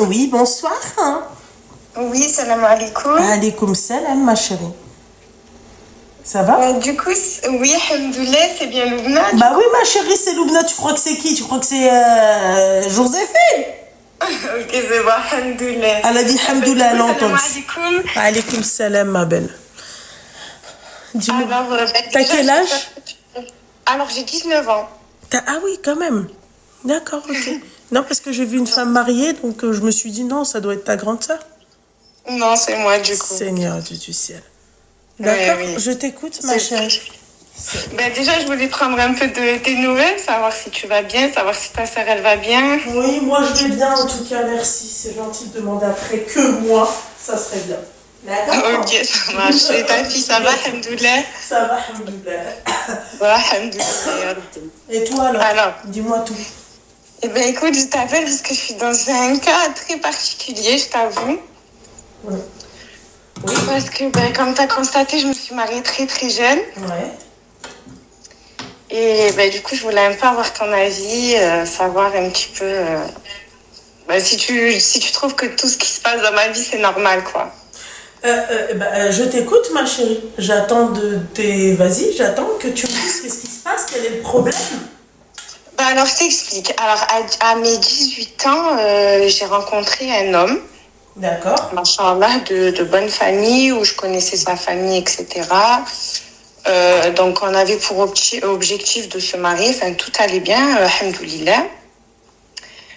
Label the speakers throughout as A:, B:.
A: Oui, bonsoir.
B: Oui, salam alaikum.
A: Alaikum salam, ma chérie. Ça va?
B: Du coup, oui, alhamdoulilah, c'est bien Loubna.
A: Bah oui, ma chérie, c'est Loubna. Tu crois que c'est qui? Tu crois que c'est Joséphine?
B: Ok, c'est bon, alhamdoulilah.
A: Elle a dit alhamdoulilah, elle entend.
B: Salam alaikum.
A: Alaikum salam, ma belle. Dis-moi,
B: Alors,
A: t'as quel âge?
B: Alors, j'ai 19 ans.
A: Ah oui, quand même. D'accord, ok. Non, parce que j'ai vu une femme mariée, donc je me suis dit non, ça doit être ta grande sœur.
B: Non, c'est moi, du coup.
A: Seigneur Dieu du ciel. D'accord,
B: oui.
A: je t'écoute, ma chérie.
B: Déjà, je voulais prendre un peu de tes nouvelles, savoir si tu vas bien, savoir si ta sœur, elle va bien.
A: Oui, moi je vais bien en tout cas, merci. C'est gentil de demander après que moi, ça serait bien. D'accord.
B: Ok, ça marche. Et ta fille, ça va, alhamdoulilah?
A: Ça va, alhamdoulilah.
B: Ouais, alhamdoulilah.
A: Et toi alors, dis-moi tout.
B: Eh bien, écoute, je t'appelle parce que je suis dans un cas très particulier, je t'avoue.
A: Oui.
B: Parce que, comme tu as constaté, je me suis mariée très très jeune.
A: Ouais.
B: Et du coup, je voulais un peu avoir ton avis, savoir un petit peu si tu trouves que tout ce qui se passe dans ma vie, c'est normal, quoi.
A: Je t'écoute, ma chérie. J'attends Vas-y, j'attends que tu me dises qu'est-ce qui se passe, quel est le problème.
B: Alors, je t'explique. Alors, à mes 18 ans, j'ai rencontré un homme.
A: D'accord.
B: Machallah, de bonne famille, où je connaissais sa famille, etc. Donc, on avait pour objectif de se marier. Enfin, tout allait bien, alhamdoulilah.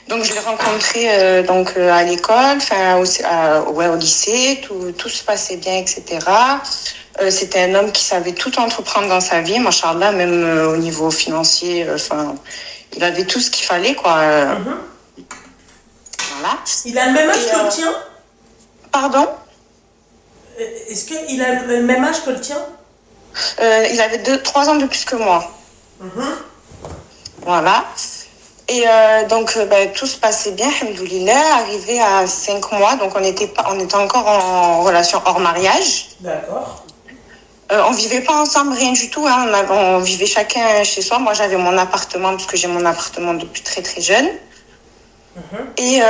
B: Donc, je l'ai rencontré à l'école, au lycée. Tout se passait bien, etc. C'était un homme qui savait tout entreprendre dans sa vie, machallah, même au niveau financier. Il avait tout ce qu'il fallait, quoi. Voilà.
A: Il a le même âge que le tien?
B: Pardon?
A: Est-ce qu'il a le même âge que le tien?
B: Il avait 3 ans de plus que moi. Voilà. Et tout se passait bien, alhamdoulilah. Arrivé à 5 mois, donc on était encore en relation hors mariage.
A: D'accord.
B: On vivait pas ensemble, rien du tout. Hein. On vivait chacun chez soi. Moi, j'avais mon appartement, parce que j'ai mon appartement depuis très très jeune. Et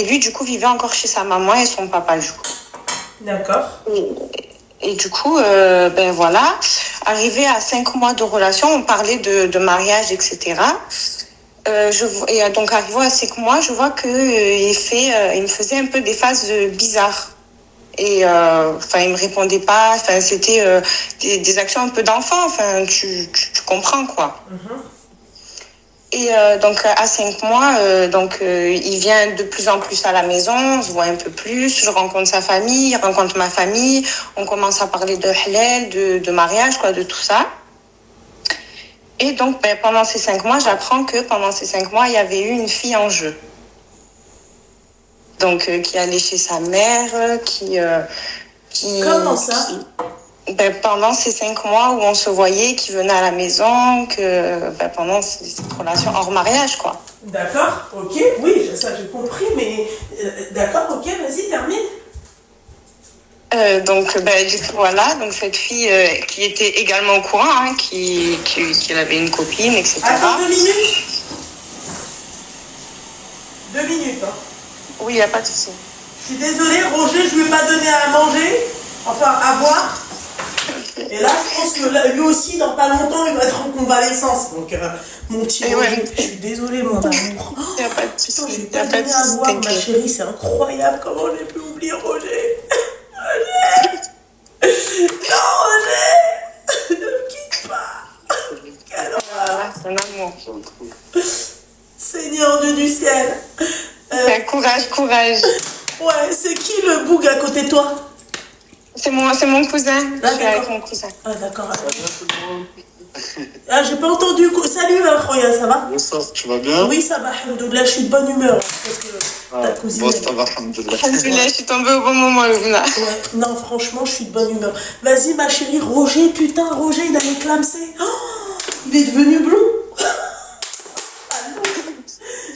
B: lui, du coup, vivait encore chez sa maman et son papa, du coup.
A: D'accord.
B: Et du coup, voilà. Arrivé à 5 mois de relation, on parlait de mariage, etc. Et donc, arrivé à 5 mois, je vois qu'il il me faisait un peu des phases bizarres. Et il me répondait pas. Enfin, c'était des actions un peu d'enfant. Enfin, tu comprends, quoi. Et donc, à 5 mois, il vient de plus en plus à la maison, on se voit un peu plus, je rencontre sa famille, il rencontre ma famille, on commence à parler de halal, de mariage, quoi, de tout ça. Et donc, pendant ces 5 mois, j'apprends que pendant ces 5 mois, il y avait eu une fille en jeu. Donc, qui allait chez sa mère, qui
A: Comment ça?
B: Pendant ces 5 mois où on se voyait, qui venait à la maison, pendant cette relation hors mariage, quoi.
A: D'accord, ok, oui, ça j'ai compris, mais d'accord, ok, vas-y, termine.
B: Du coup, voilà, donc cette fille qui était également au courant, hein, qu'elle avait une copine, etc.
A: Attends 2 minutes. 2 minutes, hein.
B: Oui, il n'y a pas de souci.
A: Je suis désolée, Roger, je lui ai pas donné à manger, enfin à boire. Et là, je pense que lui aussi, dans pas longtemps, il va être en convalescence. Donc, mon petit Roger, je suis désolée, mon amour.
B: Il n'y a pas de souci.
A: Je lui ai pas donné à boire, ma chérie, c'est incroyable comment j'ai pu oublier Roger. Roger. Non, Roger. Ne me quitte pas. Quelle horreur.
B: C'est un amour.
A: Seigneur Dieu du ciel.
B: Courage.
A: Ouais, c'est qui le boug à côté de toi?
B: C'est mon cousin.
A: Ah,
B: je suis avec mon cousin.
A: Ah, d'accord. Ah, j'ai pas entendu. Salut, Roya, ça va?
C: Bonsoir, tu vas bien?
A: Oui, ça va, alhamdoulilah, je suis de bonne humeur. Parce que ta cousine.
C: Bon, ça va, alhamdoulilah.
B: Alhamdoulilah, je suis tombée au bon moment, Loubna.
A: Ouais, non, franchement, je suis de bonne humeur. Vas-y, ma chérie, Roger, putain, Roger, il a éclamsé. Oh, il est devenu blond.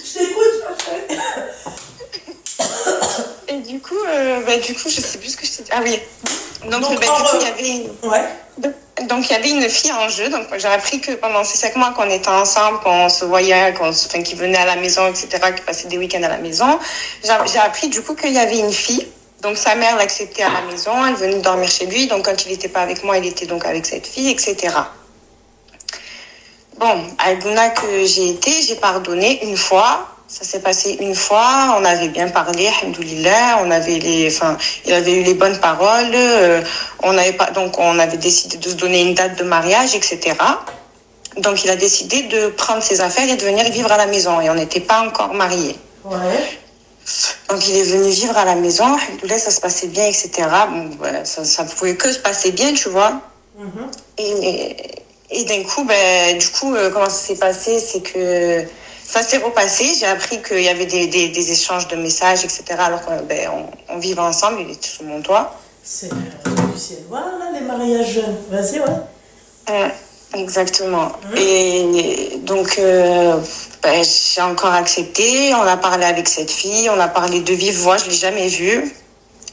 A: Je t'écoute, ma chérie.
B: Et du coup, je sais plus ce que je t'ai dit. Ah oui. Donc,
A: Donc,
B: du coup, il y avait...
A: Ouais.
B: donc il y avait une fille en jeu. Donc j'ai appris que pendant ces 5 mois qu'on était ensemble, qu'on se voyait, qu'il venait à la maison, etc., qu'il passait des week-ends à la maison, j'ai appris du coup qu'il y avait une fille. Donc sa mère l'acceptait à la maison, elle venait dormir chez lui. Donc quand il n'était pas avec moi, il était donc avec cette fille, etc. Bon, à Gouna que j'ai pardonné une fois. Ça s'est passé une fois, on avait bien parlé, alhamdoulilah, il avait eu les bonnes paroles, on avait décidé de se donner une date de mariage, etc. Donc il a décidé de prendre ses affaires et de venir vivre à la maison, et on n'était pas encore mariés.
A: Ouais.
B: Donc il est venu vivre à la maison, alhamdoulilah, ça se passait bien, etc. Bon, ça pouvait que se passer bien, tu vois. Et d'un coup, comment ça s'est passé, c'est que ça s'est repassé. J'ai appris qu'il y avait des échanges de messages, etc. Alors qu'on vivait ensemble, il était sous mon toit.
A: C'est du ciel. Voilà les mariages jeunes. Vas-y, ouais.
B: Exactement. Et donc, j'ai encore accepté. On a parlé avec cette fille. On a parlé de vive voix. Je ne l'ai jamais vue.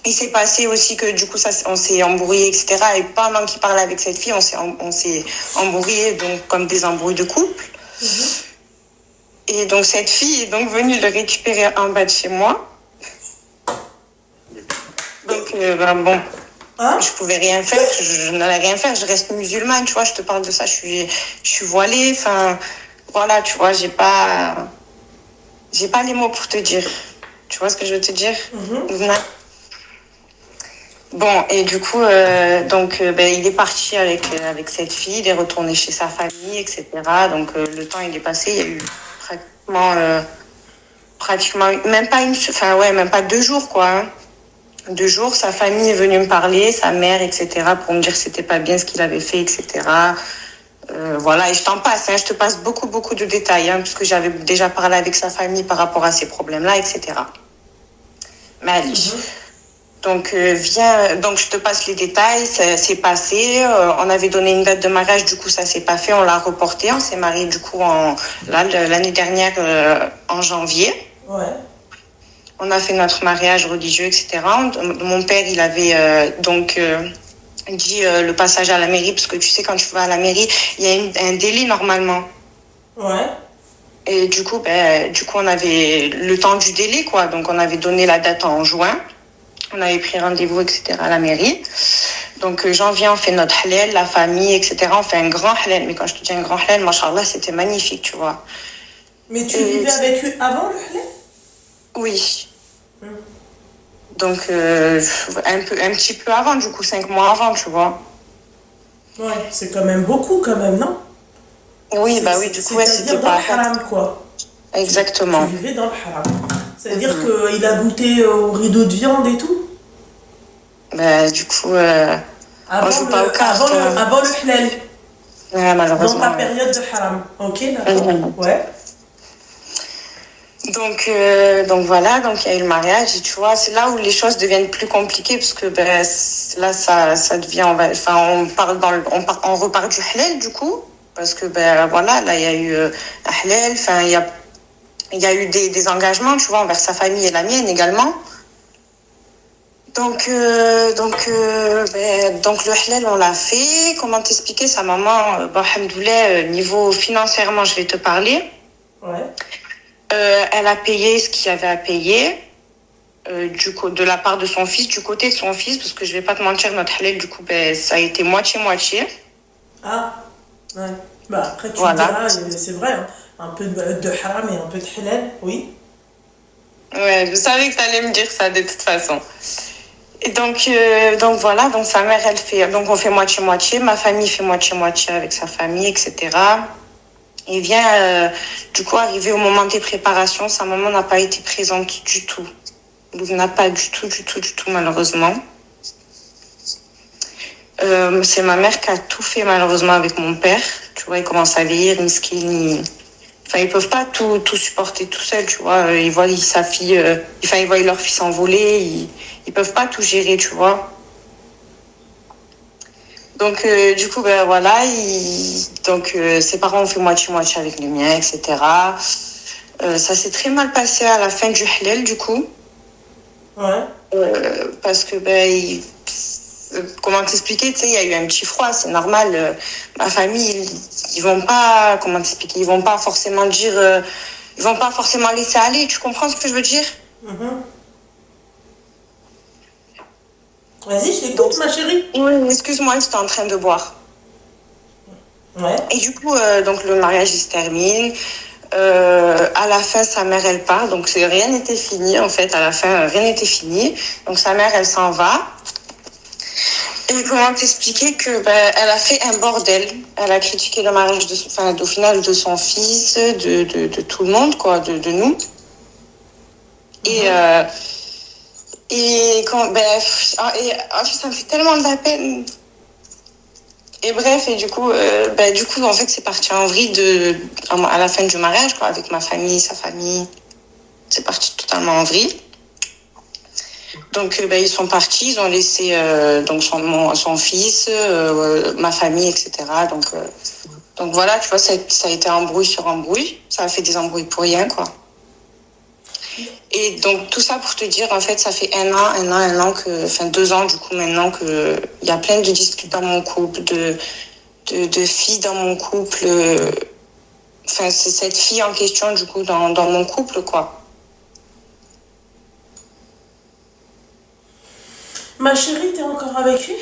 B: Il s'est passé aussi que du coup, on s'est embrouillé, etc. Et pendant qu'il parlait avec cette fille, on s'est embrouillé, donc comme des embrouilles de couple. Et donc cette fille est donc venue le récupérer en bas de chez moi. Donc bon, je pouvais rien faire, je n'allais rien faire, je reste musulmane, tu vois, je te parle de ça, je suis voilée, enfin voilà, tu vois, j'ai pas les mots pour te dire. Tu vois ce que je veux te dire? Bon, et du coup, il est parti avec cette fille, il est retourné chez sa famille, etc. Donc, le temps, il est passé, il y a eu pratiquement même pas 2 jours, quoi. Hein. 2 jours, sa famille est venue me parler, sa mère, etc., pour me dire que c'était pas bien ce qu'il avait fait, etc. Voilà, et je t'en passe, hein, je te passe beaucoup, beaucoup de détails, hein, parce que j'avais déjà parlé avec sa famille par rapport à ces problèmes-là, etc. Mais allez. Donc, je te passe les détails, ça s'est passé, on avait donné une date de mariage, du coup, ça s'est pas fait, on l'a reporté, on s'est marié, du coup, l'année dernière, en janvier.
A: Ouais.
B: On a fait notre mariage religieux, etc. Mon père, il avait, dit le passage à la mairie, parce que tu sais, quand tu vas à la mairie, il y a un délai, normalement.
A: Ouais.
B: Et du coup, on avait le temps du délai, quoi, donc on avait donné la date en juin. On avait pris rendez-vous, etc. à la mairie. Donc, janvier, on fait notre halal, la famille, etc. On fait un grand halal. Mais quand je te dis un grand halal, machallah, c'était magnifique, tu vois.
A: Mais tu vivais avec lui avant le halal?
B: Oui. Donc, un petit peu avant, du coup, 5 mois avant, tu vois.
A: Ouais, c'est quand même beaucoup, quand même, non?
B: Oui, oui, du coup,
A: c'était pas... C'est-à-dire dans le haram, quoi.
B: Exactement.
A: Tu vivais dans le haram. C'est-à-dire qu'il a goûté au rideau de viande et tout?
B: Du coup, on joue pas aux cartes.
A: Avant le halal.
B: Ouais, malheureusement.
A: Dans ta période de haram. Ok, d'accord. Ouais.
B: Donc voilà, donc il y a eu le mariage et tu vois, c'est là où les choses deviennent plus compliquées parce que là ça devient, on repart du halal du coup, parce que voilà, là il y a eu un halal, enfin il y a eu des engagements, tu vois, envers sa famille et la mienne également. Donc le halal on l'a fait. Comment t'expliquer, sa maman, alhamdoulilah, niveau financièrement je vais te parler.
A: Ouais.
B: Elle a payé ce qu'il y avait à payer de la part de son fils, du côté de son fils, parce que je vais pas te mentir, notre halal, du coup, ça a été moitié-moitié.
A: Ah, ouais. Après, tu
B: voilà.
A: diras, c'est vrai, hein, un peu de haram et un peu de halal, oui.
B: Ouais, je savais que tu allais me dire ça de toute façon. Et donc voilà, donc sa mère, donc on fait moitié-moitié, ma famille fait moitié-moitié avec sa famille, etc. Et vient, du coup, arrivé au moment des préparations, sa maman n'a pas été présente du tout. Donc, n'a pas du tout, malheureusement. C'est ma mère qui a tout fait, malheureusement, avec mon père. Tu vois, il commence à vieillir, miskin. Enfin, ils peuvent pas tout supporter tout seuls, tu vois. Ils voient sa fille, ils voient leur fils s'envoler. Ils peuvent pas tout gérer, tu vois. Donc, du coup, voilà, ses parents ont fait moitié-moitié avec les miens, etc. Ça s'est très mal passé à la fin du halal, du coup.
A: Ouais.
B: Parce que, comment t'expliquer, tu sais, il y a eu un petit froid, c'est normal. Ma famille, ils vont pas, comment t'expliquer, ils vont pas forcément dire, ils vont pas forcément laisser aller. Tu comprends ce que je veux dire?
A: Vas-y, je t'écoute, ma chérie.
B: Oui, excuse-moi, j'étais en train de boire.
A: Ouais.
B: Et du coup, donc le mariage il se termine. À la fin, sa mère elle part, donc rien n'était fini en fait. À la fin, rien n'était fini. Donc sa mère elle s'en va. Et comment t'expliquer que elle a fait un bordel. Elle a critiqué le mariage au final de son fils, de tout le monde quoi, de nous. Et quand ça me fait tellement de la peine. Et bref, et du coup, en fait, c'est parti en vrille à la fin du mariage, quoi, avec ma famille, sa famille. C'est parti totalement en vrille. Donc, ils sont partis, ils ont laissé donc son fils, ma famille, etc. Donc voilà, tu vois, ça a été embrouille sur embrouille. Ça a fait des embrouilles pour rien, quoi. Et donc, tout ça pour te dire, en fait, ça fait un an 2 ans, du coup, maintenant que il y a plein de disputes dans mon couple, de filles dans mon couple. C'est cette fille en question, du coup, dans mon couple, quoi.
A: Ma chérie, t'es encore avec lui?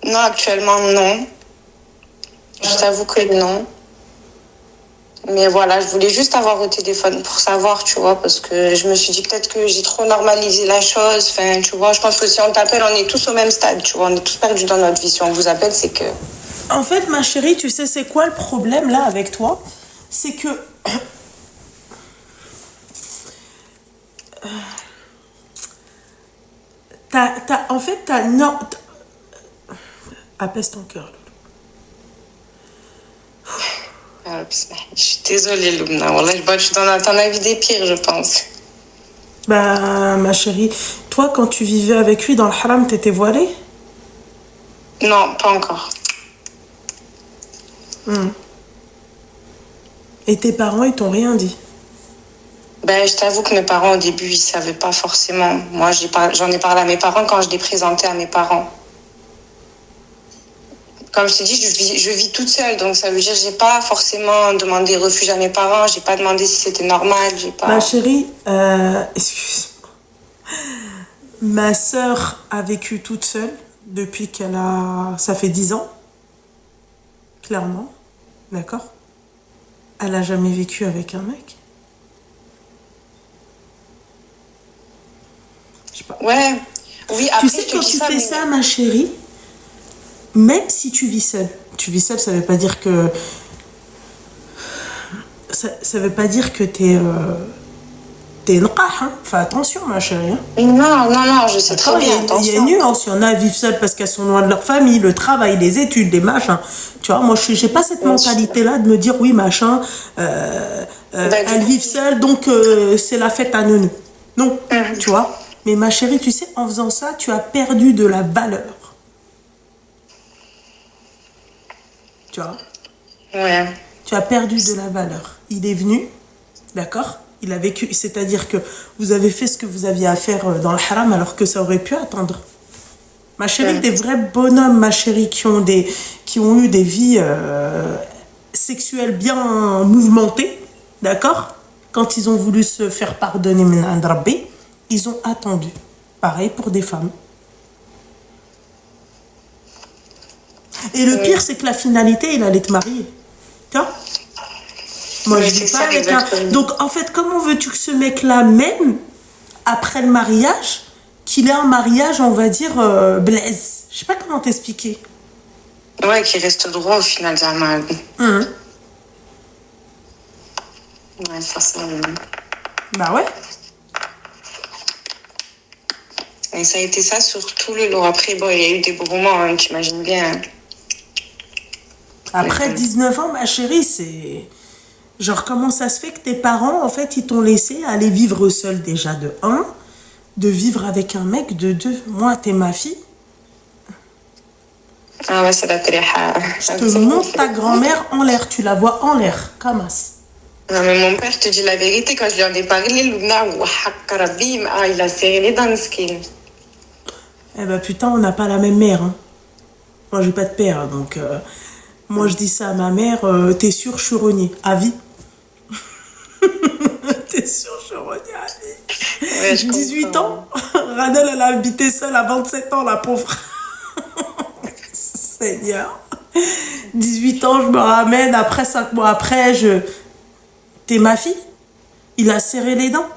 B: Non, actuellement, non. Je t'avoue que non. Mais voilà, je voulais juste avoir au téléphone pour savoir, tu vois, parce que je me suis dit peut-être que j'ai trop normalisé la chose. Enfin, tu vois, je pense que si on t'appelle, on est tous au même stade, tu vois, on est tous perdus dans notre vie. Si on vous appelle, c'est que...
A: En fait, ma chérie, tu sais, c'est quoi le problème, là, avec toi? C'est que... Apaise ton cœur.
B: Je suis désolée, Loubna. Wallah, t'en as vu des pires, je pense.
A: Bah, ma chérie, toi, quand tu vivais avec lui dans le haram, t'étais voilée?
B: Non, pas encore.
A: Et tes parents, ils t'ont rien dit?
B: Je t'avoue que mes parents, au début, ils savaient pas forcément. Moi, j'en ai parlé à mes parents quand je l'ai présenté à mes parents. Comme je t'ai dit, je vis toute seule, donc ça veut dire que j'ai pas forcément demandé refuge à mes parents, j'ai pas demandé si c'était normal, j'ai pas...
A: Ma chérie, excuse-moi. Ma sœur a vécu toute seule depuis ça fait 10 ans. Clairement. D'accord? Elle a jamais vécu avec un mec. Je sais pas.
B: Ouais. Oui, après,
A: tu sais, quand tu fais ça, ma chérie, même si tu vis seule, ça veut pas dire que... Ça veut pas dire que t'es nqah, hein. Fais attention, ma chérie. Hein.
B: Non, je sais très bien.
A: Il y a une nuance. Il y en a qui vivent seules parce qu'elles sont loin de leur famille, le travail, les études, les machins. Tu vois, moi, j'ai pas cette mentalité-là de me dire, oui, machin, elles vivent seules, donc c'est la fête à neuneu. Non, tu vois. Mais ma chérie, tu sais, en faisant ça, tu as perdu de la valeur. Tu vois?
B: Ouais.
A: Tu as perdu de la valeur. Il est venu, d'accord? Il a vécu, c'est-à-dire que vous avez fait ce que vous aviez à faire dans le haram alors que ça aurait pu attendre. Ma chérie, des vrais bonhommes, ma chérie, qui ont eu des vies sexuelles bien mouvementées, d'accord? Quand ils ont voulu se faire pardonner min and Rabbi, ils ont attendu. Pareil pour des femmes. Et le pire, c'est que la finalité, il allait te marier. Tu vois? Moi, je dis pas avec un... Donc, en fait, comment veux-tu que ce mec-là, même après le mariage, qu'il ait un mariage, on va dire, blaise? Je sais pas comment t'expliquer.
B: Ouais, qu'il reste droit au final, Zama. Ouais, ça,
A: Bah ouais.
B: Et ça a été ça sur tout le long. Après, bon, il y a eu des beaux moments, hein, t'imagines bien.
A: Après 19 ans, ma chérie, c'est... Genre, comment ça se fait que tes parents, en fait, ils t'ont laissé aller vivre seul déjà de 1, de vivre avec un mec de 2. Moi, t'es ma fille.
B: Ah ouais, ça va te
A: Je te montre ta grand-mère en l'air. Tu la vois en l'air. Kamas.
B: Non, mais mon père, je te dis la vérité, quand je lui en ai parlé, Loubna, il a serré les dents, skin.
A: Eh ben putain, on n'a pas la même mère. Hein. Moi, j'ai pas de père, donc moi je dis ça à ma mère. T'es sûr, je suis rogné, à vie. T'es sûr, je suis rogné à vie.
B: Ouais, je
A: 18
B: comprends.
A: ans, Radel, elle a habité seule à 27 ans, la pauvre. Seigneur. 18 ans, je me ramène. Après, 5 mois après, T'es ma fille? Il a serré les dents?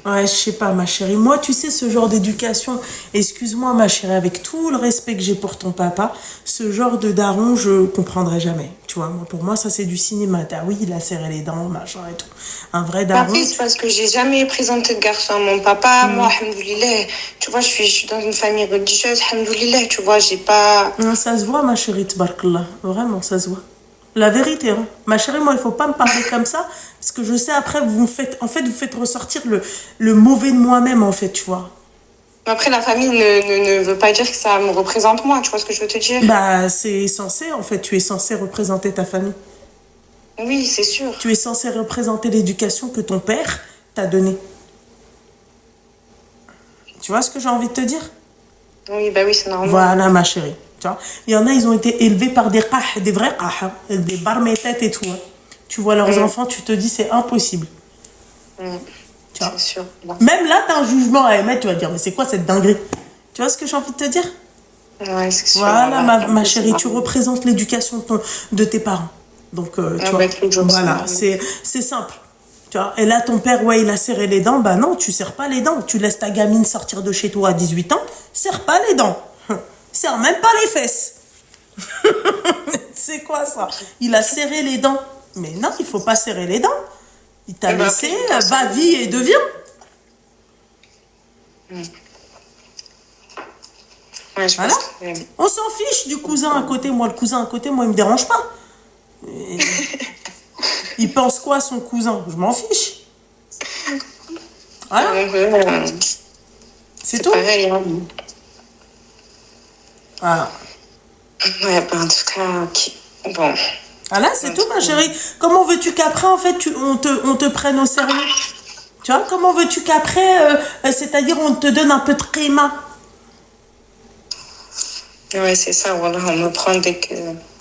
A: Ouais, je sais pas, ma chérie. Moi, tu sais, ce genre d'éducation, excuse-moi, ma chérie, avec tout le respect que j'ai pour ton papa, ce genre de daron, je comprendrai jamais. Tu vois, moi, pour moi, ça, c'est du cinéma. Oui, il a serré les dents, machin et tout. Un vrai daron.
B: Après, c'est parce que j'ai jamais présenté de garçon à mon papa. Moi, alhamdoulilah, tu vois, je suis dans une famille religieuse, alhamdoulilah, tu vois, j'ai pas...
A: Non, ça se voit, ma chérie, tabarakallah. Vraiment, ça se voit. La vérité, hein. Ma chérie, moi, il faut pas me parler comme ça, parce que je sais, après, vous me faites, en fait, vous faites ressortir le mauvais de moi-même, en fait, tu vois.
B: Après, la famille ne veut pas dire que ça me représente moi, tu vois ce que je veux te dire?
A: Bah, c'est censé, en fait, tu es censé représenter ta famille.
B: Oui, c'est sûr.
A: Tu es censé représenter l'éducation que ton père t'a donnée. Tu vois ce que j'ai envie de te dire?
B: Oui, bah oui, c'est normal.
A: Voilà, ma chérie. Tu vois, il y en a, ils ont été élevés par des qah, des vrais qah, hein, des barmétettes et tout. Hein. Tu vois leurs enfants, tu te dis, c'est impossible. Tu vois?
B: C'est sûr. Bon.
A: Même là, tu as un jugement à émettre, tu vas dire, mais c'est quoi cette dinguerie? Tu vois ce que j'ai envie de te dire?
B: Ouais, c'est sûr.
A: Voilà, ma chérie, tu représentes l'éducation de tes parents. Donc, tu vois, voilà, c'est simple. Tu vois, et là, ton père, ouais, il a serré les dents. Bah non, tu serres pas les dents. Tu laisses ta gamine sortir de chez toi à 18 ans, serre pas les dents. Serre même pas les fesses. C'est quoi ça? Il a serré les dents. Mais non, il faut pas serrer les dents. Il t'a laissé, va-vie et deviens.
B: Ouais, je
A: Voilà.
B: pense que...
A: On s'en fiche du cousin à côté. Moi, le cousin à côté, moi, il me dérange pas. Et... il pense quoi, son cousin? Je m'en fiche. Voilà. C'est tout.
B: Pareil, hein.
A: Voilà.
B: Ouais, bah en tout cas, ok. Bon.
A: Voilà, c'est tout, ma chérie. Comment veux-tu qu'après, en fait, on te prenne au sérieux? Tu vois, comment veux-tu qu'après, c'est-à-dire, on te donne un peu de climat?
B: Ouais, c'est ça, voilà, on me prend dès que...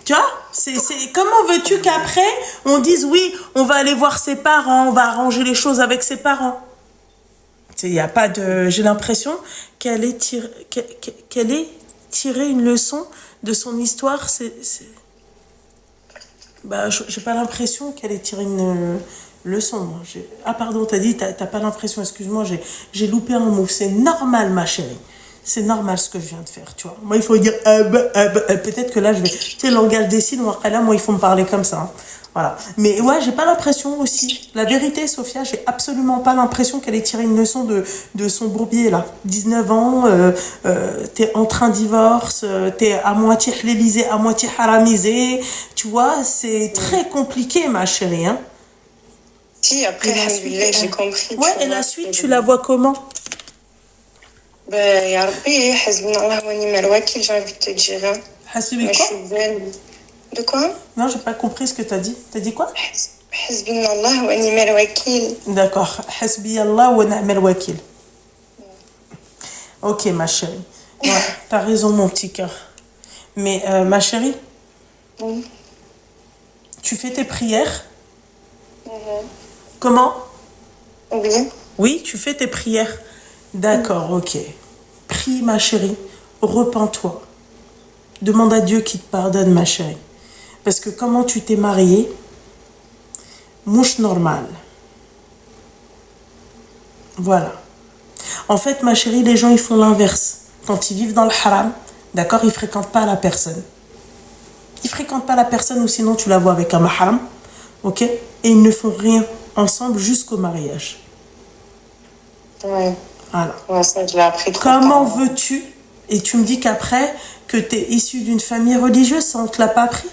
A: Tu vois, comment veux-tu qu'après, on dise, oui, on va aller voir ses parents, on va arranger les choses avec ses parents? Il n'y a pas de... J'ai l'impression qu'elle ait tiré une leçon de son histoire. Bah, j'ai pas l'impression qu'elle ait tiré une leçon. Moi. Ah, pardon, t'as dit, t'as pas l'impression, excuse-moi, j'ai loupé un mot. C'est normal, ma chérie. C'est normal ce que je viens de faire, tu vois. Moi, il faut dire, peut-être que là, je vais... Tu sais, le langage des signes, là, moi, il faut me parler comme ça. Hein. Voilà. Mais ouais, j'ai pas l'impression aussi. La vérité, Sophia, j'ai absolument pas l'impression qu'elle ait tiré une leçon de son bourbier, là. 19 ans, t'es en train de divorce, t'es à moitié hlélisé, à moitié haramisé. Tu vois, c'est très compliqué, ma chérie, hein.
B: Si, après, j'ai compris.
A: Ouais, et la suite, tu la vois comment?
B: Ben, ya Rabbi, hasbunallah wa ni'mal wakil, j'ai envie de te dire. Hein.
A: Hasbi
B: Mais
A: quoi?
B: je suis belle. De quoi?
A: Non, j'ai pas compris ce que t'as dit. T'as dit quoi?
B: Hasbunallah wa ni'mal wakil.
A: D'accord. Hasbi Allah wa ni'mal wakil. Ok, ma chérie. Ouais, t'as raison, mon petit cœur. Mais, ma chérie, tu fais tes prières? Comment?
B: Oui.
A: Oui, tu fais tes prières. D'accord, ok. Prie, ma chérie. Repens-toi. Demande à Dieu qu'il te pardonne, ma chérie. Parce que comment tu t'es mariée, mouche normale. Voilà. En fait, ma chérie, les gens, ils font l'inverse. Quand ils vivent dans le haram, d'accord, ils fréquentent pas la personne. Ils fréquentent pas la personne ou sinon tu la vois avec un mahram, ok? Et ils ne font rien ensemble jusqu'au mariage.
B: Ouais.
A: Voilà.
B: Ouais, ça, je l'ai appris trop
A: Comment
B: tard.
A: veux-tu, et tu me dis qu'après, que tu es issu d'une famille religieuse, ça on te l'a pas appris?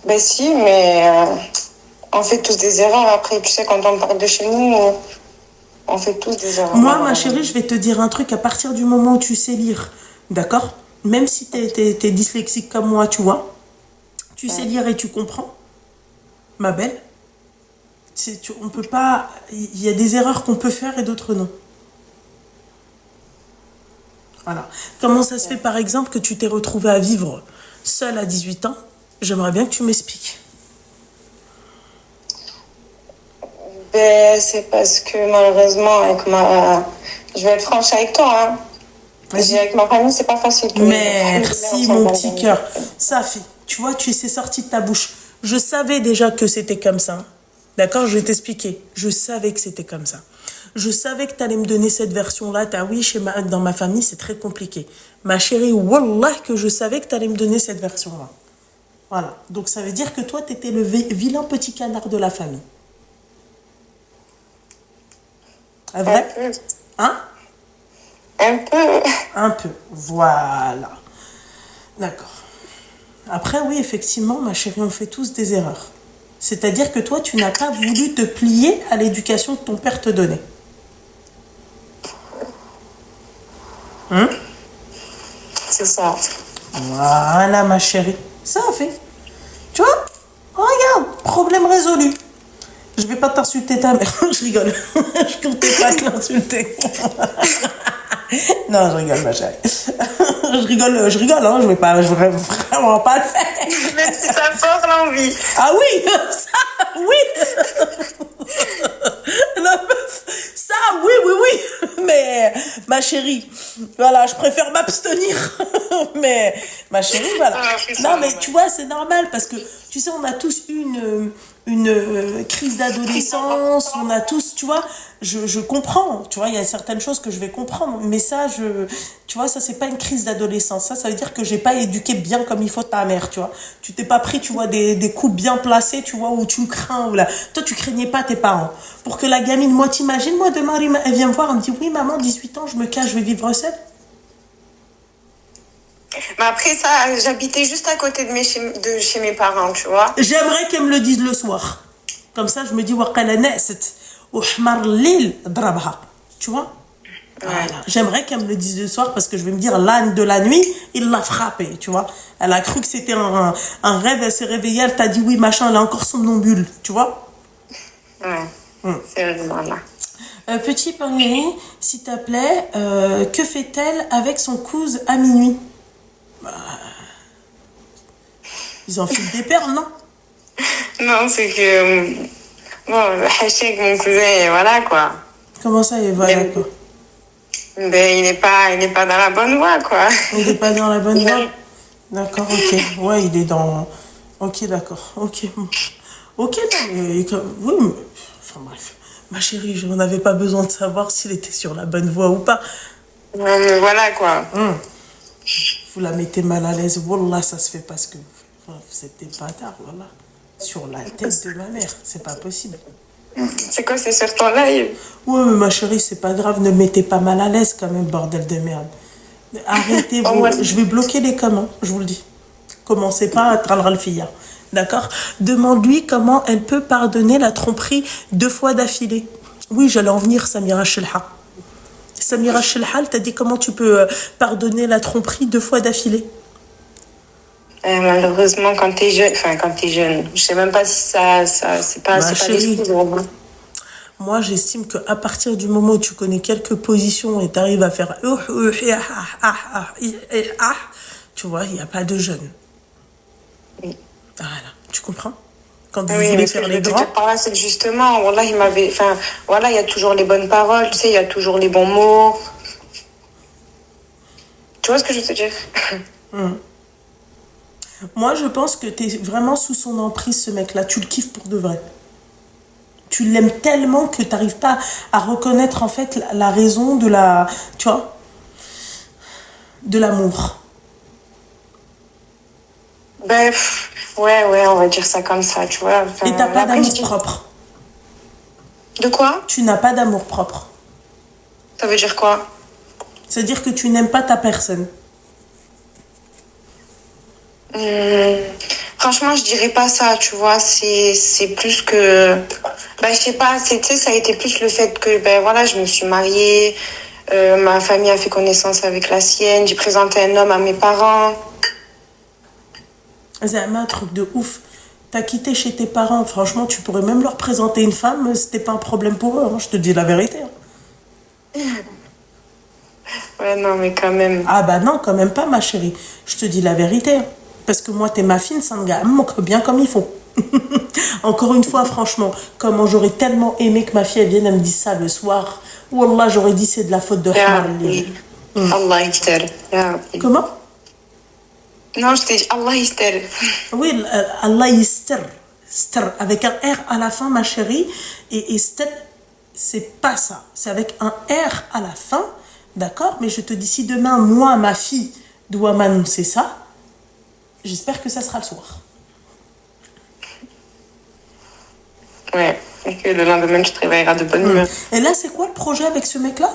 B: Ben si, mais on fait tous des erreurs. Après, tu sais, quand on parle de chez nous, on fait tous des erreurs.
A: Moi, ma chérie, je vais te dire un truc. À partir du moment où tu sais lire, d'accord? Même si t'es dyslexique comme moi, tu vois, tu sais lire et tu comprends, ma belle, on peut pas... Il y a des erreurs qu'on peut faire et d'autres non. Voilà. Comment ça se fait, par exemple, que tu t'es retrouvée à vivre seule à 18 ans? J'aimerais bien que tu m'expliques.
B: Ben, c'est parce que malheureusement, je vais être franche avec toi, hein. Avec ma famille, c'est pas facile.
A: Merci, mon petit cœur. Ça fait. Tu vois, c'est sorti de ta bouche. Je savais déjà que c'était comme ça. D'accord? Je vais t'expliquer. Je savais que c'était comme ça. Je savais que tu allais me donner cette version-là. Oui, dans ma famille, c'est très compliqué. Ma chérie, wallah, que je savais que tu allais me donner cette version-là. Voilà. Donc, ça veut dire que toi, tu étais le vilain petit canard de la famille. C'est vrai? Hein?
B: Un peu.
A: Un peu. Voilà. D'accord. Après, oui, effectivement, ma chérie, on fait tous des erreurs. C'est-à-dire que toi, tu n'as pas voulu te plier à l'éducation que ton père te donnait.
B: C'est ça.
A: Voilà, ma chérie. Ça a fait. Tu vois? Regarde, problème résolu. Je vais pas t'insulter ta mère. Je rigole. Je comptais pas te l'insulter. Non, je rigole, ma chérie. Je rigole, hein. Je vais vraiment pas le faire.
B: Même si ça force l'envie.
A: Ah oui, ça, oui. La meuf, ça, oui. Mais, ma chérie, voilà, je préfère m'abstenir. Mais, ma chérie, voilà. Non, mais tu vois, c'est normal parce que, tu sais, on a tous une crise d'adolescence, on a tous, tu vois, je comprends, tu vois, il y a certaines choses que je vais comprendre, mais ça, tu vois, ça, c'est pas une crise d'adolescence, ça veut dire que j'ai pas éduqué bien comme il faut ta mère, tu vois, tu t'es pas pris, tu vois, des coups bien placés, tu vois, où tu me crains, ou là, toi, tu craignais pas tes parents, pour que la gamine, moi, t'imagines, moi, demain, elle vient me voir, elle me dit, oui, maman, 18 ans, je me cache, je vais vivre seule.
B: Mais après ça, j'habitais juste à côté de chez mes parents, tu vois.
A: J'aimerais qu'elle me le dise le soir. Comme ça, je me dis, tu vois? Voilà. J'aimerais qu'elle me le dise le soir parce que je vais me dire, l'âne de la nuit, il l'a frappé, tu vois. Elle a cru que c'était un rêve, elle s'est réveillée, elle t'a dit, oui, machin, elle a encore somnambule, tu vois?
B: Ouais, c'est vraiment là.
A: Petit Pangéry, s'il te plaît, que fait-elle avec son cousin à minuit? Ils enfilent des perles, non?
B: Non, c'est que... Bon, le hashtag, mon cousin, et voilà, quoi.
A: Comment ça, et voilà, quoi?
B: Ben, il n'est pas dans la bonne voie, quoi.
A: Il n'est pas dans la bonne voie? D'accord, ok. Ouais, il est dans... Ok, d'accord. Ok. Ok, non, mais... Oui, mais... Enfin, bref. Ma chérie, je n'en avais pas besoin de savoir s'il était sur la bonne voie ou pas.
B: Non, mais voilà, quoi.
A: Vous la mettez mal à l'aise. Wallah, ça se fait parce que... C'était bâtard, voilà. Sur la tête de ma mère. C'est pas possible.
B: C'est quoi, c'est sur ton live?
A: Ouais, mais ma chérie, c'est pas grave. Ne mettez pas mal à l'aise quand même, bordel de merde. Arrêtez, je vais bloquer les communs, je vous le dis. Commencez pas à tralra le fille. D'accord? Demande-lui comment elle peut pardonner la tromperie 2 fois d'affilée. Oui, j'allais en venir, Samira Chilha. Samira Chilha, elle t'a dit comment tu peux pardonner la tromperie 2 fois d'affilée.
B: Malheureusement, quand t'es jeune, je sais même pas si c'est pas des choses.
A: Moi, j'estime qu'à partir du moment où tu connais quelques positions et tu arrives à faire tu vois, il n'y a pas de jeune.
B: Oui.
A: Voilà, tu comprends? Quand vous voulez faire les grands.
B: C'est justement, voilà, il y a toujours les bonnes paroles, tu sais, il y a toujours les bons mots. Tu vois ce que je veux te dire?
A: Moi, je pense que tu es vraiment sous son emprise, ce mec-là. Tu le kiffes pour de vrai. Tu l'aimes tellement que tu n'arrives pas à reconnaître, en fait, la raison de la... Tu vois? De l'amour.
B: Ben, ouais, on va dire ça comme ça, tu vois.
A: Et tu n'as pas d'amour propre.
B: De quoi?
A: Tu n'as pas d'amour propre.
B: Ça veut dire quoi?
A: C'est-à-dire que tu n'aimes pas ta personne.
B: Franchement, je dirais pas ça, tu vois. C'est plus que... Ben, je sais pas, tu sais, ça a été plus le fait que, ben voilà, je me suis mariée, ma famille a fait connaissance avec la sienne, j'ai présenté un homme à mes parents.
A: C'est un truc de ouf. T'as quitté chez tes parents, franchement, tu pourrais même leur présenter une femme, c'était pas un problème pour eux, hein, je te dis la vérité.
B: Ouais, Ouais, non, mais quand même.
A: Ah bah non, quand même pas, ma chérie. Je te dis la vérité. Parce que moi, t'es ma fille, ça me manque bien comme il faut. Encore une fois, franchement, comment j'aurais tellement aimé que ma fille elle vienne, elle me dise ça le soir. Wallah, j'aurais dit c'est de la faute de
B: Ya
A: Hamar.
B: Rabbi. Allah yistar. Ya Rabbi.
A: Comment?
B: Non, je t'ai dit Allah yistar.
A: Oui, Allah yistar. Star, avec un R à la fin, ma chérie. Et star, c'est pas ça. C'est avec un R à la fin. D'accord? Mais je te dis, si demain, moi, ma fille, doit m'annoncer ça, j'espère que ça sera le soir.
B: Ouais, et que le lendemain, tu te réveilleras de bonne humeur.
A: Et là, c'est quoi le projet avec ce mec-là?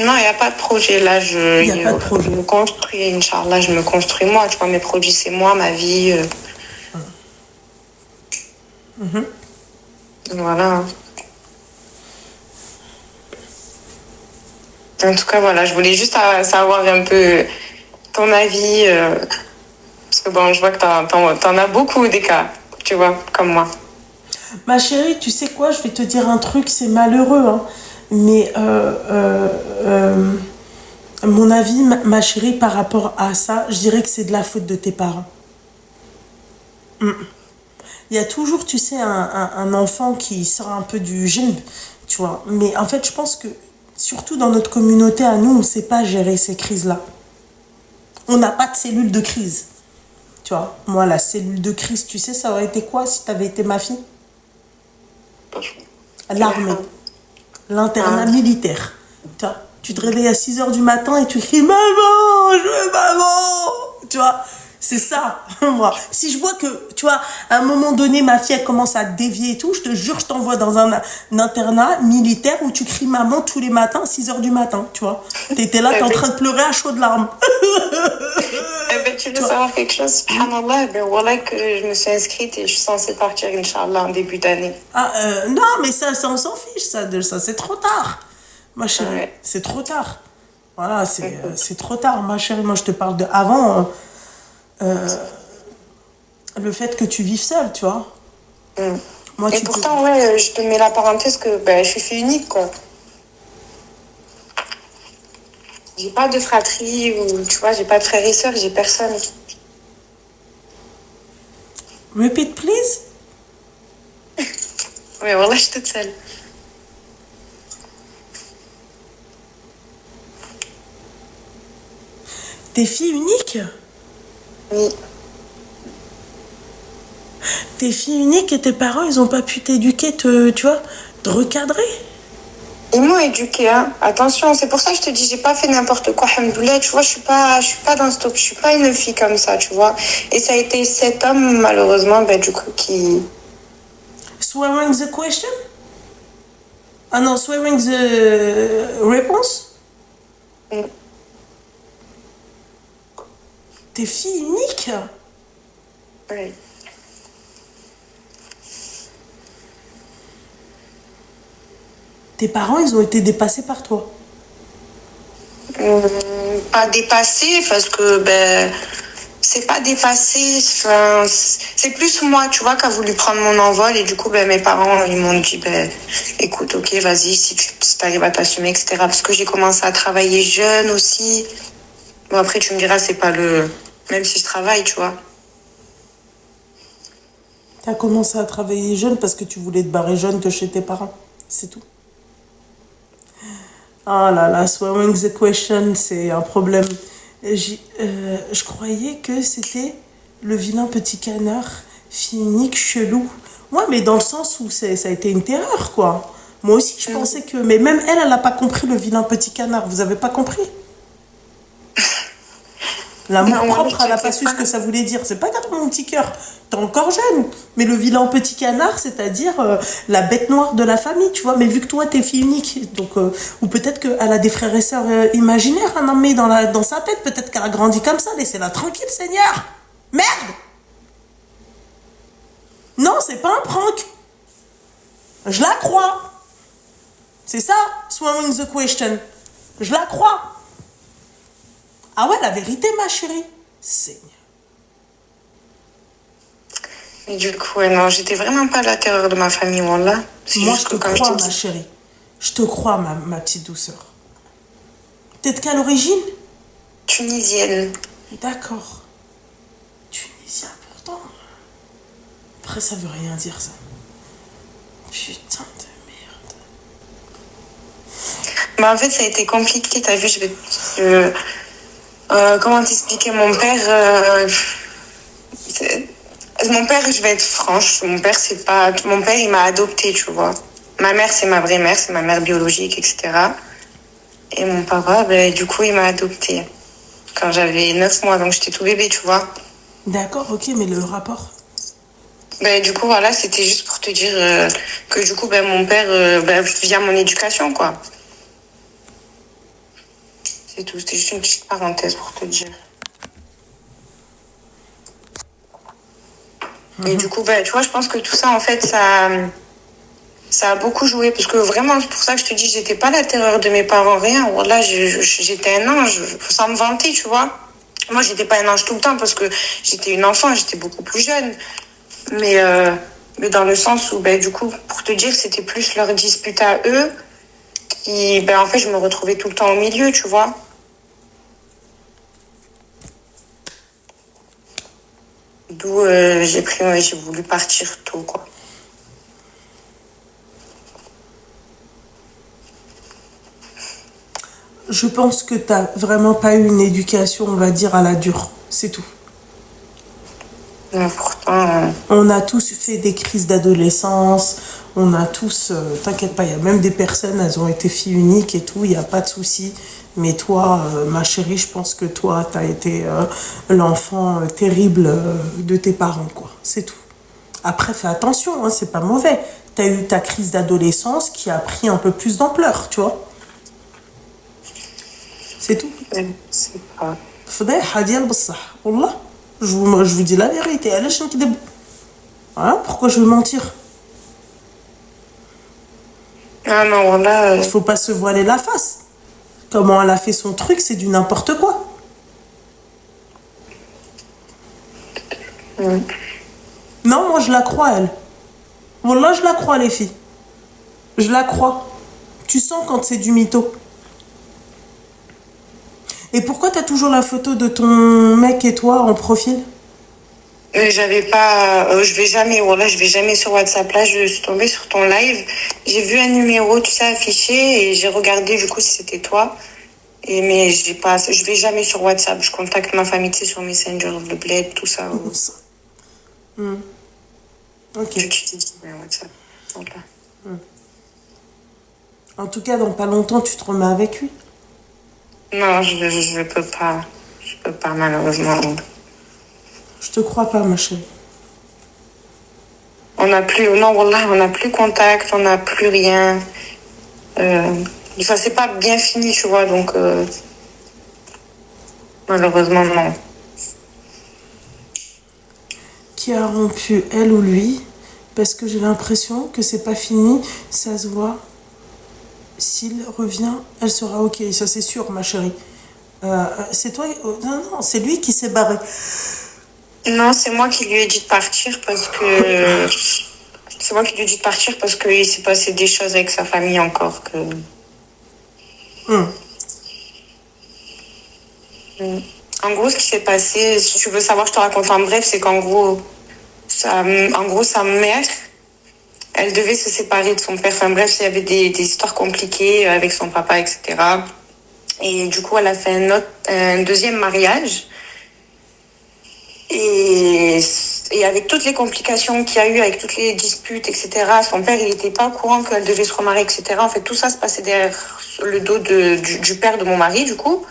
B: Non, il n'y a pas de projet. Là,
A: Il n'y a pas de projet.
B: Je me construis, Inch'Allah, je me construis moi. Tu vois, mes produits, c'est moi, ma vie. Voilà. En tout cas, voilà, je voulais juste savoir un peu ton avis. Parce que bon, je vois que t'en as beaucoup des cas, tu vois, comme moi.
A: Ma chérie, tu sais quoi? Je vais te dire un truc, c'est malheureux, hein. Mais mon avis, ma chérie, par rapport à ça, je dirais que c'est de la faute de tes parents. Il y a toujours, tu sais, un enfant qui sort un peu du gym, tu vois. Mais en fait, je pense que, surtout dans notre communauté, à nous, on ne sait pas gérer ces crises-là. On n'a pas de cellule de crise. Tu vois, moi, la cellule de crise, tu sais, ça aurait été quoi si tu avais été ma fille? L'armée. L'internat militaire. Tu vois, tu te réveilles à 6 h du matin et tu cries Maman, je veux maman. Tu vois, c'est ça. Moi, si je vois que, tu vois, à un moment donné, ma fille elle commence à dévier et tout, je te jure, je t'envoie dans un internat militaire où tu cries maman tous les matins à 6 h du matin. Tu vois, t'étais là, t'es en train de pleurer à chaudes larmes.
B: Eh ben, tu veux savoir quelque chose, subhanallah, ben voilà que je me suis inscrite et je suis censée partir, Inch'Allah, en début d'année.
A: Ah, non, mais ça, on s'en fiche, ça c'est trop tard. Ma chérie,
B: Ouais.
A: c'est trop tard. Voilà, c'est trop tard, ma chérie. Moi, je te parle de avant, le fait que tu vives seule, tu vois. Moi,
B: Et pourtant, ouais, je te mets la parenthèse que ben, je suis fille unique, quoi. J'ai pas de fratrie ou, tu vois, j'ai pas de frères et sœurs, j'ai personne.
A: Repeat, please.
B: Ouais, voilà, je suis toute seule.
A: T'es fille unique?
B: Oui.
A: T'es fille unique et tes parents, ils ont pas pu t'éduquer, tu vois, te recadrer?
B: Ils m'ont éduquée, hein. Attention, c'est pour ça que je te dis, j'ai pas fait n'importe quoi, alhamdoulilah, tu vois, je suis pas dans ce top, je suis pas une fille comme ça, tu vois. Et ça a été cet homme, malheureusement, ben, du coup, qui...
A: Swearing the question? Ah non, swearing the réponse? T'es fille unique?
B: Ouais.
A: Tes parents, ils ont été dépassés par toi.
B: Pas dépassé parce que ben c'est pas dépassé, enfin, c'est plus moi, tu vois, qui a voulu prendre mon envol et du coup ben mes parents ils m'ont dit ben écoute, ok, vas-y, si tu arrives à t'assumer, etc. Parce que j'ai commencé à travailler jeune aussi. Bon, après tu me diras, c'est pas le même si je travaille, tu vois.
A: T'as commencé à travailler jeune parce que tu voulais te barrer jeune de chez tes parents. C'est tout. Ah là là, swearing the question, c'est un problème. Je croyais que c'était le vilain petit canard, fille unique, chelou. Ouais, mais dans le sens où ça a été une terreur, quoi. Moi aussi, je pensais que... Mais même elle, elle n'a pas compris le vilain petit canard. Vous avez pas compris? L'amour propre, elle n'a pas su ce que ça voulait dire. C'est pas grave, mon petit cœur. T'es encore jeune. Mais le vilain petit canard, c'est-à-dire la bête noire de la famille, tu vois. Mais vu que toi, t'es fille unique, donc, ou peut-être qu'elle a des frères et sœurs imaginaires, hein, mais dans sa tête, peut-être qu'elle a grandi comme ça. Laissez-la tranquille, Seigneur. Merde! Non, c'est pas un prank. Je la crois. C'est ça, swearing the question. Je la crois. Ah ouais, la vérité, ma chérie. Seigneur.
B: Et du coup, ouais, non, j'étais vraiment pas la terreur de ma famille, wallah.
A: Moi, je te crois, ma chérie. Je te crois, ma petite douceur. T'es de quelle origine?
B: Tunisienne.
A: D'accord. Tunisien, pourtant. Après, ça veut rien dire, ça. Putain de merde.
B: Bah, en fait, ça a été compliqué, t'as vu, comment t'expliquer, mon père, je vais être franche, mon père, il m'a adopté, tu vois. Ma mère, c'est ma vraie mère, c'est ma mère biologique, etc. Et mon papa, ben, du coup, il m'a adopté quand j'avais 9 mois, donc j'étais tout bébé, tu vois.
A: D'accord, ok, mais le rapport?
B: Ben, du coup, voilà, c'était juste pour te dire que du coup, ben, mon père, via mon éducation, quoi. C'est tout, c'était juste une petite parenthèse pour te dire. Et du coup, ben, tu vois, je pense que tout ça, en fait, ça a beaucoup joué. Parce que vraiment, c'est pour ça que je te dis, j'étais pas la terreur de mes parents, rien. Voilà, j'étais un ange, sans me vanter, tu vois. Moi, j'étais pas un ange tout le temps parce que j'étais une enfant, j'étais beaucoup plus jeune. Mais dans le sens où, ben, du coup, pour te dire, c'était plus leur dispute à eux. Qui, ben, en fait, je me retrouvais tout le temps au milieu, tu vois. D'où j'ai voulu partir tôt, quoi.
A: Je pense que t'as vraiment pas eu une éducation, on va dire, à la dure. C'est tout.
B: Mais pourtant,
A: On a tous fait des crises d'adolescence. On a tous... T'inquiète pas, il y a même des personnes, elles ont été filles uniques et tout. Il n'y a pas de souci. Mais toi, ma chérie, je pense que toi, t'as été l'enfant terrible de tes parents, quoi. C'est tout. Après, fais attention, hein, c'est pas mauvais. T'as eu ta crise d'adolescence qui a pris un peu plus d'ampleur, tu vois. C'est tout.
B: c'est pas...
A: فضيحة ديال بصح والله je vous dis la vérité علاش نكذب hein pourquoi je vais mentir
B: Ah non, voilà.
A: il faut pas se voiler la face comment elle a fait son truc c'est du n'importe quoi non moi je la crois elle wallah je la crois les filles je la crois tu sens quand c'est du mytho. Et pourquoi t'as toujours la photo de ton mec et toi en profil?
B: J'avais pas, je vais jamais sur WhatsApp. Là, je suis tombée sur ton live. J'ai vu un numéro, tu sais, affiché et j'ai regardé du coup si c'était toi. Mais je vais jamais sur WhatsApp. Je contacte ma famille, tu sais, sur Messenger, le bled, tout ça.
A: Ok.
B: J'utilise WhatsApp. Voilà.
A: En tout cas, dans pas longtemps, tu te remets avec lui.
B: Non, je peux pas. Je peux pas, malheureusement.
A: Je te crois pas, ma chérie.
B: On n'a plus, non, wallah, on n'a plus contact, on n'a plus rien. Ça c'est pas bien fini, tu vois, donc malheureusement, non.
A: Qui a rompu, elle ou lui? Parce que j'ai l'impression que c'est pas fini, ça se voit. S'il revient, elle sera ok, ça c'est sûr, ma chérie. C'est toi? Non, c'est lui qui s'est barré.
B: Non, c'est moi qui lui ai dit de partir parce que il s'est passé des choses avec sa famille encore que. En gros, ce qui s'est passé, si tu veux savoir, je te raconte en bref, c'est qu'en gros, sa mère, elle devait se séparer de son père. Enfin bref, il y avait des histoires compliquées avec son papa, etc. Et du coup, elle a fait un deuxième mariage. Et avec toutes les complications qu'il y a eu, avec toutes les disputes, etc., son père, il n'était pas au courant qu'elle devait se remarier, etc. En fait, tout ça se passait derrière le dos du père de mon mari, du coup.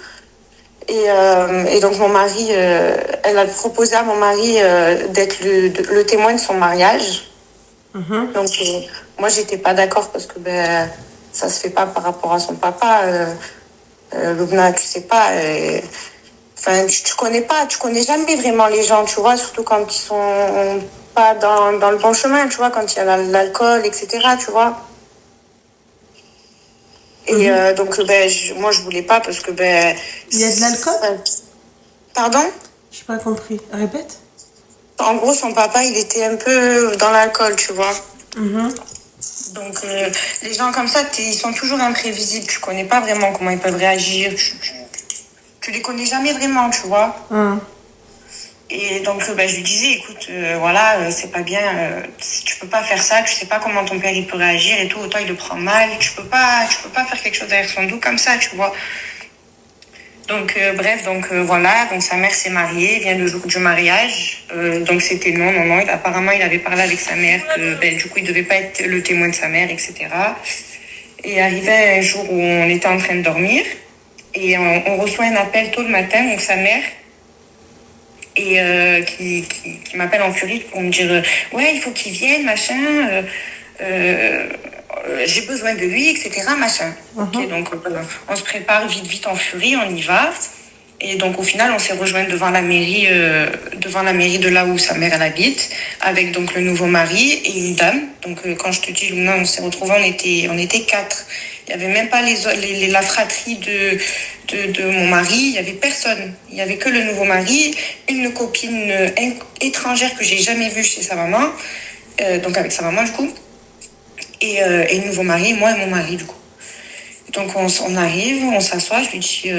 B: Et donc, mon mari, elle a proposé à mon mari d'être le témoin de son mariage. Donc, moi, j'étais pas d'accord parce que ça se fait pas par rapport à son papa. Loubna, tu sais pas... Enfin, tu connais jamais vraiment les gens, tu vois, surtout quand ils sont pas dans le bon chemin, tu vois, quand il y a l'alcool, etc., tu vois. Et donc, moi, je voulais pas parce que,
A: Il y a de l'alcool?
B: Pardon?
A: J'ai pas compris. Répète.
B: En gros, son papa, il était un peu dans l'alcool, tu vois. Donc, les gens comme ça, ils sont toujours imprévisibles. Tu connais pas vraiment comment ils peuvent réagir. Tu les connais jamais vraiment, tu vois. Et donc, je lui disais, écoute, voilà, c'est pas bien, tu peux pas faire ça, tu sais pas comment ton père il peut réagir et tout, autant il le prend mal, tu peux pas faire quelque chose derrière son dos comme ça, tu vois. Donc, voilà, donc sa mère s'est mariée, vient le jour du mariage, donc c'était non, apparemment il avait parlé avec sa mère, du coup il devait pas être le témoin de sa mère, etc. Et arrivait un jour où on était en train de dormir, et on reçoit un appel tôt le matin, donc sa mère, et qui m'appelle en furie pour me dire ouais, il faut qu'il vienne, machin, j'ai besoin de lui, etc., machin. Ok, donc on se prépare vite en furie, on y va. Et donc au final on s'est rejoint devant la mairie de là où sa mère elle habite, avec donc le nouveau mari et une dame. Donc quand je te dis Luna, on s'est retrouvés, on était 4. Il y avait même pas la fratrie de mon mari, il y avait personne. Il y avait que le nouveau mari, une copine étrangère que j'ai jamais vue chez sa maman, donc avec sa maman du coup, et le nouveau mari, moi et mon mari du coup. Donc on arrive, on s'assoit, je lui dis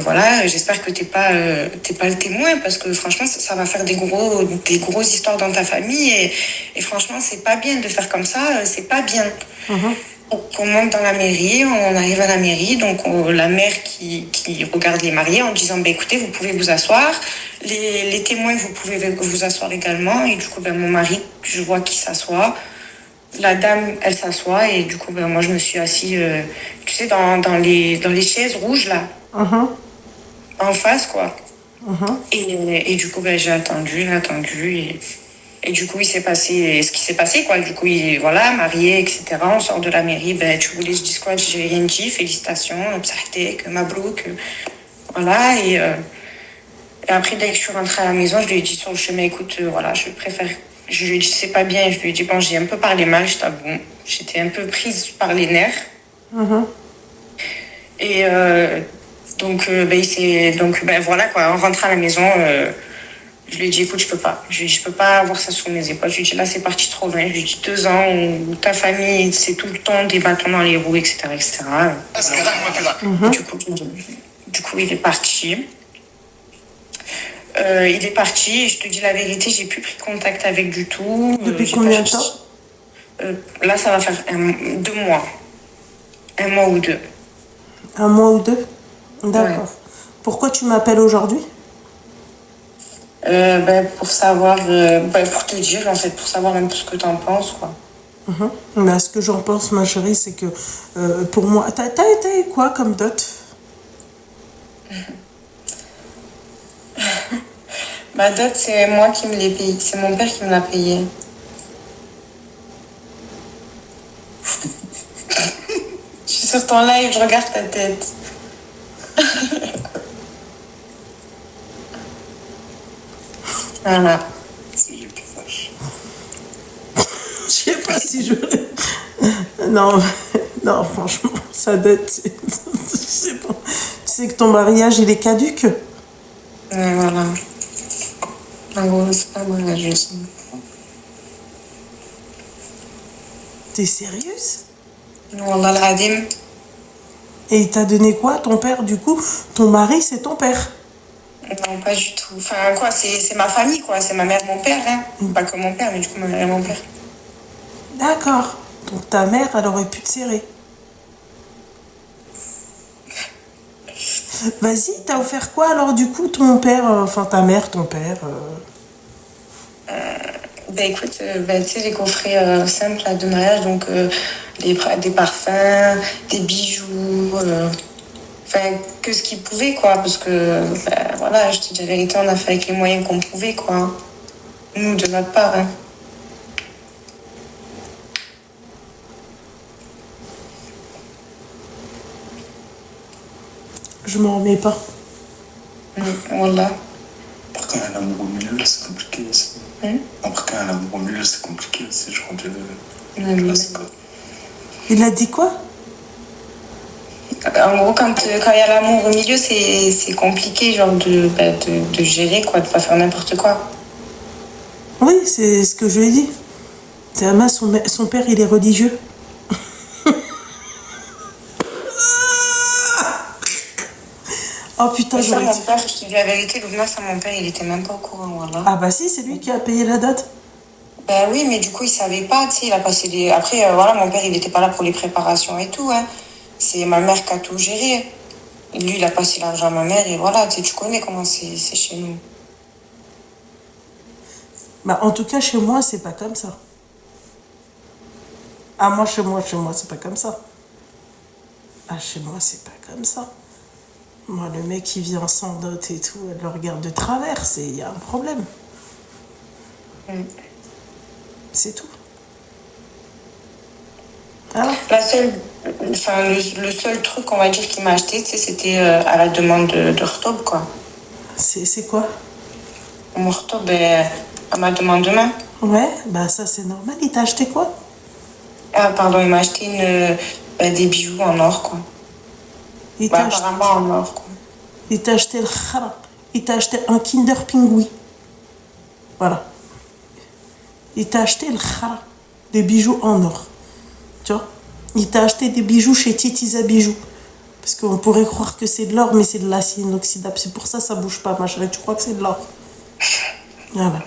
B: voilà, j'espère que t'es pas le témoin, parce que franchement ça va faire des grosses histoires dans ta famille, et franchement c'est pas bien de faire comme ça, c'est pas bien. Donc on monte dans la mairie, on arrive à la mairie, donc la mère qui regarde les mariés en disant écoutez, vous pouvez vous asseoir, les témoins vous pouvez vous asseoir également, et du coup mon mari, je vois qu'il s'assoit. La dame, elle s'assoit, et du coup, moi, je me suis assise, tu sais, dans les chaises rouges, là. En face, quoi. Et du coup, j'ai attendu, et du coup, il s'est passé ce qui s'est passé, quoi. Du coup, voilà, marié, etc. On sort de la mairie, tu voulais que je dise quoi? J'ai rien dit, félicitations, psahtek, mabrouk, voilà, et après, dès que je suis rentrée à la maison, je lui ai dit sur le chemin, écoute, voilà, je lui ai dit c'est pas bien, je lui ai dit j'ai un peu parlé mal, je t'avoue, j'étais un peu prise par les nerfs. Et voilà quoi, en rentrant à la maison, je lui ai dit écoute, je peux pas avoir ça sur mes épaules. Je lui ai dit là c'est parti trop loin. Je lui ai dit 2 ans où ta famille c'est tout le temps des bâtons dans les roues, etc., etc. Du coup il est parti. Il est parti, et je te dis la vérité, j'ai plus pris contact avec du tout.
A: Depuis combien de temps?
B: Là, ça va faire 2 mois. 1 mois ou 2.
A: 1 mois ou 2? D'accord. Ouais. Pourquoi tu m'appelles aujourd'hui?
B: Pour savoir, pour te dire, en fait, pour savoir un peu ce que tu en penses, quoi.
A: Ce que j'en pense, ma chérie, c'est que pour moi, t'as été quoi comme dot?
B: Ma dot, c'est moi qui me l'ai payé. C'est mon père qui me l'a payé. Je suis sur ton live, je regarde ta tête. Voilà.
A: Je sais pas si je... Non, franchement, ça date. Je sais pas. Tu sais que ton mariage, il est caduque?
B: Ouais, voilà. En gros, c'est pas mariage aussi.
A: T'es sérieuse?
B: Wallah al-Adim.
A: Et il t'a donné quoi, ton père, du coup? Ton mari, c'est ton père?
B: Non, pas du tout. Enfin, quoi, c'est ma famille, quoi. C'est ma mère et mon père, hein. Pas que mon père, mais du coup, ma mère et mon père.
A: D'accord. Donc ta mère, elle aurait pu te serrer. Vas-y, t'as offert quoi alors du coup ton père, enfin ta mère, ton père
B: Écoute, tu sais, les coffrets simples là, de mariage, donc des parfums, des bijoux, que ce qu'ils pouvaient, quoi, parce que, voilà, je te dis la vérité, on a fait avec les moyens qu'on pouvait, quoi. Nous, de notre part, hein.
A: Je m'en remets pas.
B: Wallah.
C: Après, quand il y a un amour au milieu, c'est compliqué aussi. Après, quand il y a un amour au milieu, c'est compliqué aussi, je crois que
A: Il a dit quoi?
B: En gros, quand il y a l'amour au milieu, c'est compliqué, genre, de gérer, quoi, de pas faire n'importe quoi.
A: Oui, c'est ce que je lui ai dit. Son père, il est religieux. Oh putain,
B: Mais ça,
A: j'aurais
B: mon
A: dit.
B: père, je te dis la vérité, Loubna, ça, mon père, il était même pas au courant, voilà.
A: Ah bah si, c'est lui qui a payé la dot.
B: Ben oui, mais du coup, il savait pas, tu sais, il a passé les... Après, voilà, mon père, il était pas là pour les préparations et tout, hein. C'est ma mère qui a tout géré. Lui, il a passé l'argent à ma mère et voilà, tu sais, tu connais comment c'est chez nous.
A: Bah en tout cas, chez moi, c'est pas comme ça. Ah moi, chez moi, c'est pas comme ça. Ah, chez moi, c'est pas comme ça. Moi, le mec qui vient sans dot et tout, elle le regarde de travers, il y a un problème. C'est tout. Ah,
B: La seule... Enfin, le seul truc, on va dire, qu'il m'a acheté, tu sais, c'était à la demande de Rtob, quoi.
A: c'est quoi?
B: Mon Rtob, ben, à ma demande de main.
A: Ouais, bah ça, c'est normal. Il t'a acheté quoi?
B: Ah, pardon, il m'a acheté des bijoux en or, quoi.
A: Il
B: Bah,
A: t'a acheté,
B: apparemment en or, quoi.
A: il t'a acheté le khara. Il t'a acheté un Kinder Pingui. Voilà. Il t'a acheté le khara. Des bijoux en or. Tu vois? Il t'a acheté des bijoux chez Titiza Bijoux. Parce qu'on pourrait croire que c'est de l'or, mais c'est de l'acier inoxydable. C'est pour ça que ça bouge pas, ma chérie. Tu crois que c'est de l'or? Voilà.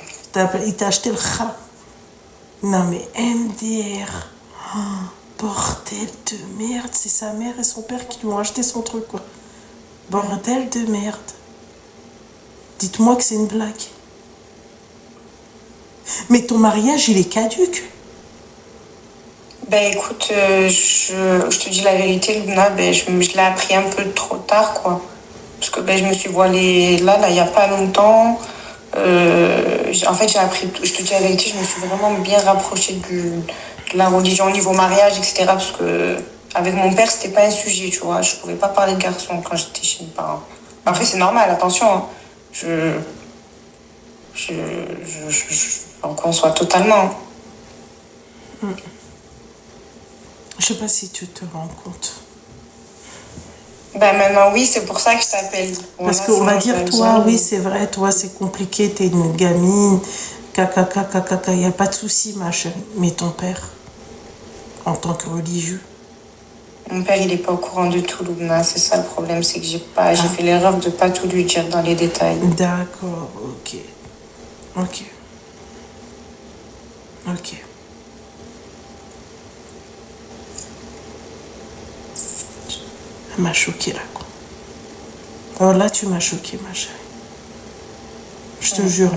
A: Il t'a acheté le khara. Non, mais MDR. Oh, bordel de merde. C'est sa mère et son père qui lui ont acheté son truc, quoi. Bordel de merde. Dites-moi que c'est une blague. Mais ton mariage, il est caduque.
B: Ben écoute, je te dis la vérité, Luna, ben, je l'ai appris un peu trop tard, quoi. Parce que ben, je me suis voilée là, il n'y a pas longtemps. En fait, j'ai appris, je te dis la vérité, je me suis vraiment bien rapprochée de la religion au niveau mariage, etc. Parce que avec mon père, c'était pas un sujet, tu vois. Je pouvais pas parler de garçon quand j'étais chez mes parents. Après, c'est normal, attention, hein. On conçoit totalement.
A: Je sais pas si tu te rends compte.
B: Ben maintenant, oui, c'est pour ça que je t'appelle.
A: Parce qu'on va dire, toi, oui, c'est vrai, toi, c'est compliqué, t'es une gamine, caca, il n'y a pas de souci, ma chérie. Mais ton père, en tant que religieux.
B: Mon père, il n'est pas au courant de tout, Loubna. C'est ça le problème, c'est que j'ai fait l'erreur de pas tout lui dire dans les détails.
A: D'accord, ok. Ok. Ok. Elle m'a choquée là, quoi. Oh là, tu m'as choquée, ma chérie. Je te jure.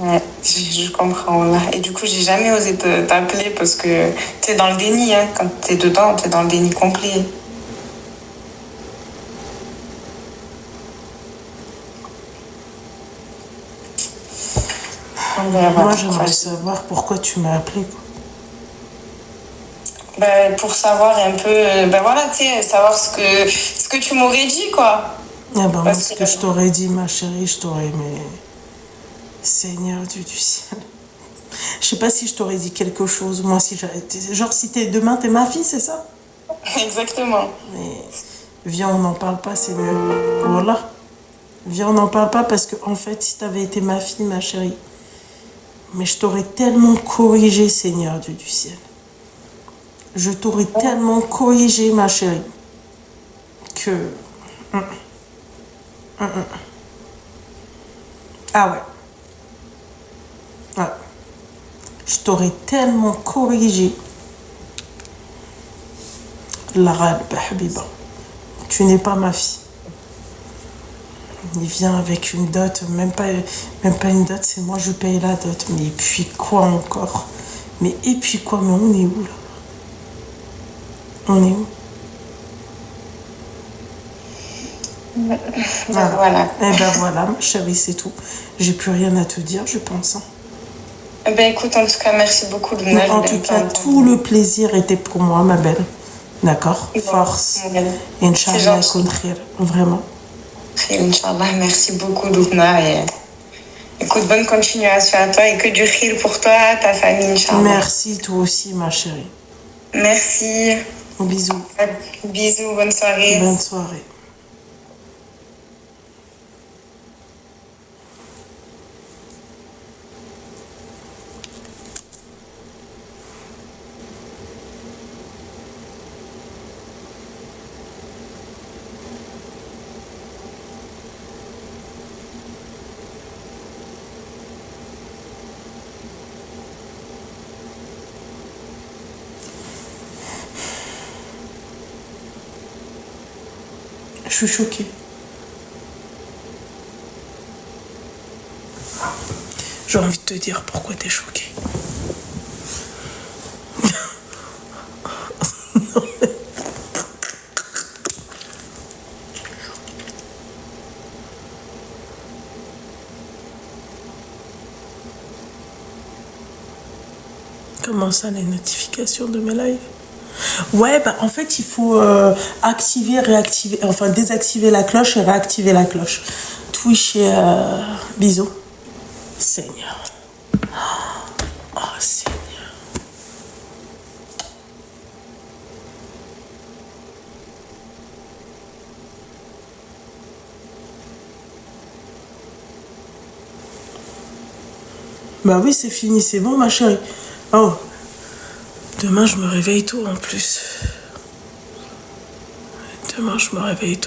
B: Ouais, je comprends, là. Et du coup, j'ai jamais osé t'appeler parce que t'es dans le déni, hein. Quand t'es dedans, t'es dans le déni complet.
A: Moi, j'aimerais savoir pourquoi tu m'as appelé, quoi.
B: Ben, pour savoir un peu, ben voilà, tu sais, savoir ce que tu m'aurais dit, quoi.
A: Ah ben, moi,
B: Parce
A: ce
B: que-
A: que je t'aurais dit, ma chérie, je t'aurais aimé. Seigneur Dieu du ciel. Je sais pas si je t'aurais dit quelque chose. Moi, si j'avais été... Genre, si demain, t'es ma fille, c'est ça?
B: Exactement.
A: Mais viens, on n'en parle pas, c'est mieux. Voilà. Viens, on n'en parle pas parce que, en fait, si t'avais été ma fille, ma chérie, mais je t'aurais tellement corrigé, Seigneur Dieu du ciel. Je t'aurais tellement corrigé, ma chérie, que... Ah ouais. Ah. Je t'aurais tellement corrigé. L'arabe, Habiba. Tu n'es pas ma fille. Il vient avec une dot, même pas une dot, c'est moi je paye la dot. Mais et puis quoi encore? Mais et puis quoi? Mais on est où là? On est où?
B: Voilà.
A: Eh ben voilà, ma chérie, c'est tout. J'ai plus rien à te dire, je pense. Hein.
B: Ben écoute, en tout cas, merci beaucoup, Luna.
A: Mais en tout cas, tout le plaisir était pour moi, ma belle. D'accord? Force. Inch'Allah, khir. Vraiment.
B: Inch'Allah, merci beaucoup, Luna. Et écoute, bonne continuation à toi et que du khir pour toi, ta famille, Inch'Allah.
A: Merci, toi aussi, ma chérie.
B: Merci.
A: Bisous.
B: Bisous, bonne soirée.
A: Bonne soirée. suis choquée. J'ai envie de te dire pourquoi t'es choquée. Comment ça, les notifications de mes lives? Ouais, bah en fait, il faut activer, réactiver, enfin désactiver la cloche et réactiver la cloche. Twitch et bisous. Seigneur. Oh, Seigneur. Bah oui, c'est fini, c'est bon, ma chérie. Oh. Demain, je me réveille tôt en plus. Demain, je me réveille tôt.